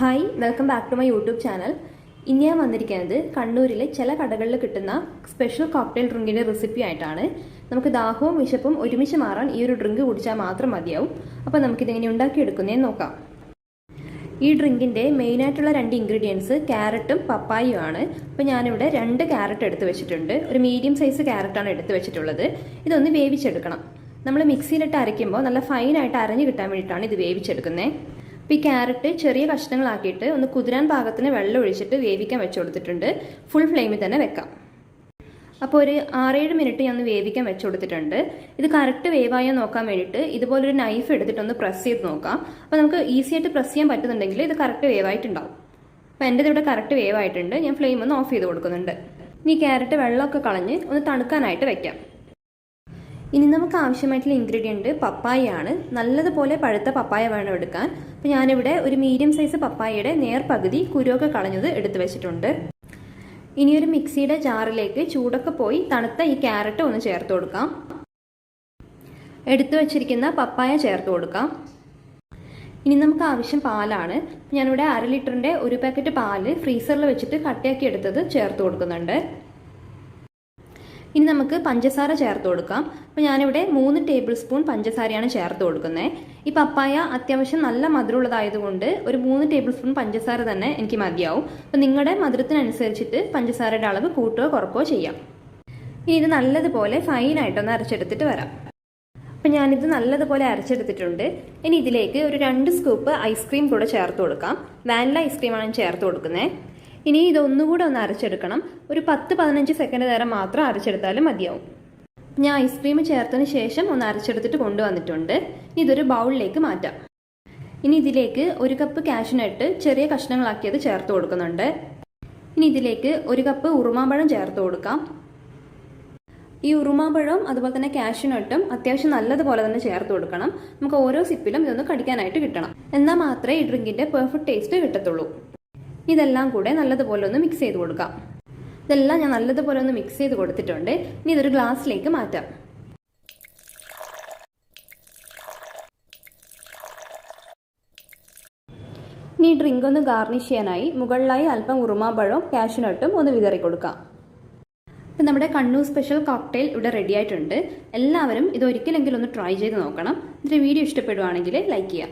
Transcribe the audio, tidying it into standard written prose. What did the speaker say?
Hi welcome back to my YouTube channel. ഇന്ന് ഞാൻ വന്നിരിക്കുന്നത് കണ്ണൂരിലെ ചില കടകളിൽ കിട്ടുന്ന സ്പെഷ്യൽ കോക്ടെയിൽ ഡ്രിങ്കിൻ്റെ റെസിപ്പി ആയിട്ടാണ്. നമുക്ക് ദാഹവും വിശപ്പും ഒരുമിച്ച് മാറാൻ ഈ ഒരു ഡ്രിങ്ക് കുടിച്ചാൽ മാത്രം മതിയാവും. അപ്പോൾ നമുക്കിതെങ്ങനെ ഉണ്ടാക്കിയെടുക്കുന്നതെന്ന് നോക്കാം. ഈ ഡ്രിങ്കിൻ്റെ മെയിനായിട്ടുള്ള 2 ഇൻഗ്രീഡിയൻസ് ക്യാരറ്റും പപ്പായയും ആണ്. അപ്പോൾ ഞാനിവിടെ 2 ക്യാരറ്റ് എടുത്ത് വെച്ചിട്ടുണ്ട്. ഒരു മീഡിയം സൈസ് ക്യാരറ്റാണ് എടുത്ത് വെച്ചിട്ടുള്ളത്. ഇതൊന്ന് വേവിച്ചെടുക്കണം. നമ്മൾ മിക്സിയിലിട്ട് അരയ്ക്കുമ്പോൾ നല്ല ഫൈനായിട്ട് അരഞ്ഞു കിട്ടാൻ വേണ്ടിയിട്ടാണ് ഇത് വേവിച്ചെടുക്കുന്നത്. അപ്പോൾ ഈ ക്യാരറ്റ് ചെറിയ കഷ്ണങ്ങളാക്കിയിട്ട് ഒന്ന് കുതിരാൻ പാകത്തിന് വെള്ളം ഒഴിച്ചിട്ട് വേവിക്കാൻ വെച്ച് കൊടുത്തിട്ടുണ്ട്. ഫുൾ ഫ്ലെയിമിൽ തന്നെ വെക്കാം. അപ്പോൾ ഒരു 6-7 മിനിറ്റ് ഞാൻ ഒന്ന് വേവിക്കാൻ വെച്ച് കൊടുത്തിട്ടുണ്ട്. ഇത് കറക്റ്റ് വേവായോ നോക്കാൻ വേണ്ടിയിട്ട് ഇതുപോലൊരു നൈഫ് എടുത്തിട്ടൊന്ന് പ്രസ് ചെയ്ത് നോക്കാം. അപ്പോൾ നമുക്ക് ഈസി ആയിട്ട് പ്രസ് ചെയ്യാൻ പറ്റുന്നുണ്ടെങ്കിൽ ഇത് കറക്റ്റ് വേവായിട്ടുണ്ടാവും. അപ്പോൾ എൻ്റെ ഇവിടെ കറക്റ്റ് വേവായിട്ടുണ്ട്. ഞാൻ ഫ്ലെയിം ഒന്ന് ഓഫ് ചെയ്ത് കൊടുക്കുന്നുണ്ട്. ഇനി ക്യാരറ്റ് വെള്ളമൊക്കെ കളഞ്ഞ് ഒന്ന് തണുക്കാനായിട്ട് വെക്കാം. ഇനി നമുക്ക് ആവശ്യമായിട്ടുള്ള ഇൻഗ്രീഡിയൻറ്റ് പപ്പായയാണ്. നല്ലതുപോലെ പഴുത്ത പപ്പായ വേണം എടുക്കാൻ. അപ്പോൾ ഞാനിവിടെ ഒരു മീഡിയം സൈസ് പപ്പായയുടെ നേർപകുതി കുരുവൊക്കെ കളഞ്ഞത് എടുത്ത് വെച്ചിട്ടുണ്ട്. ഇനി ഒരു മിക്സിയുടെ ജാറിലേക്ക് ചൂടൊക്കെ പോയി തണുത്ത ഈ ക്യാരറ്റ് ഒന്ന് ചേർത്ത് കൊടുക്കാം. എടുത്തു വച്ചിരിക്കുന്ന പപ്പായ ചേർത്ത് കൊടുക്കാം. ഇനി നമുക്ക് ആവശ്യം പാലാണ്. ഞാനിവിടെ 1/2 ലിറ്ററിൻ്റെ ഒരു പാക്കറ്റ് പാല് ഫ്രീസറിൽ വെച്ചിട്ട് കട്ടയാക്കി എടുത്തത് ചേർത്ത് കൊടുക്കുന്നുണ്ട്. ഇനി നമുക്ക് പഞ്ചസാര ചേർത്ത് കൊടുക്കാം. അപ്പോൾ ഞാനിവിടെ 3 ടേബിൾ സ്പൂൺ പഞ്ചസാരയാണ് ചേർത്ത് കൊടുക്കുന്നത്. ഈ പപ്പായ അത്യാവശ്യം നല്ല മധുരമുള്ളതായതുകൊണ്ട് ഒരു 3 ടേബിൾ സ്പൂൺ പഞ്ചസാര തന്നെ എനിക്ക് മതിയാവും. അപ്പോൾ നിങ്ങളുടെ മധുരത്തിനനുസരിച്ചിട്ട് പഞ്ചസാരയുടെ അളവ് കൂട്ടുകയോ കുറക്കുകയോ ചെയ്യാം. ഇനി ഇത് നല്ലതുപോലെ ഫൈനായിട്ടൊന്ന് അരച്ചെടുത്തിട്ട് വരാം. അപ്പോൾ ഞാനിത് നല്ലതുപോലെ അരച്ചെടുത്തിട്ടുണ്ട്. ഇനി ഇതിലേക്ക് ഒരു 2 സ്കൂപ്പ് ഐസ്ക്രീം കൂടെ ചേർത്ത് കൊടുക്കാം. വാനില ഐസ്ക്രീമാണ് ചേർത്ത് കൊടുക്കുന്നത്. ഇനി ഇതൊന്നുകൂടെ ഒന്ന് അരച്ചെടുക്കണം. ഒരു 10-15 സെക്കൻഡ് നേരം മാത്രം അരച്ചെടുത്താലും മതിയാവും. ഞാൻ ഐസ്ക്രീം ചേർത്തതിന് ശേഷം ഒന്ന് അരച്ചെടുത്തിട്ട് കൊണ്ടുവന്നിട്ടുണ്ട്. ഇനി ഇതൊരു ബൗളിലേക്ക് മാറ്റാം. ഇനി ഇതിലേക്ക് 1 കപ്പ് കാഷ്യൂനട്ട് ചെറിയ കഷ്ണങ്ങളാക്കിയത് ചേർത്ത് കൊടുക്കുന്നുണ്ട്. ഇനി ഇതിലേക്ക് 1 കപ്പ് ഉറുമാമ്പഴം ചേർത്ത് കൊടുക്കാം. ഈ ഉറുമാമ്പഴവും അതുപോലെ തന്നെ കാഷ്യൂനട്ടും അത്യാവശ്യം നല്ലതുപോലെ തന്നെ ചേർത്ത് കൊടുക്കണം. നമുക്ക് ഓരോ സിപ്പിലും ഇതൊന്ന് കടിക്കാനായിട്ട് കിട്ടണം. എന്നാൽ മാത്രമേ ഈ ഡ്രിങ്കിൻ്റെ പെർഫെക്റ്റ് ടേസ്റ്റ് കിട്ടത്തുള്ളൂ. ഇതെല്ലാം കൂടെ നല്ലതുപോലെ ഒന്ന് മിക്സ് ചെയ്ത് കൊടുക്കാം. ഇതെല്ലാം ഞാൻ നല്ലതുപോലെ ഒന്ന് മിക്സ് ചെയ്ത് കൊടുത്തിട്ടുണ്ട്. ഇനി ഇതൊരു ഗ്ലാസ്സിലേക്ക് മാറ്റാം. ഇനി ഡ്രിങ്ക് ഒന്ന് ഗാർണിഷ് ചെയ്യാനായി മുകളിലായി അല്പം ഉറുമാമ്പഴവും കാഷ്യൂനട്ടും ഒന്ന് വിതറി കൊടുക്കാം. ഇപ്പം നമ്മുടെ കണ്ണൂർ സ്പെഷ്യൽ കോക്ടെയിൽ ഇവിടെ റെഡി ആയിട്ടുണ്ട്. എല്ലാവരും ഇത് ഒരിക്കലെങ്കിലും ഒന്ന് ട്രൈ ചെയ്ത് നോക്കണം. ഇതിൻ്റെ വീഡിയോ ഇഷ്ടപ്പെടുവാണെങ്കിൽ ലൈക്ക് ചെയ്യാം.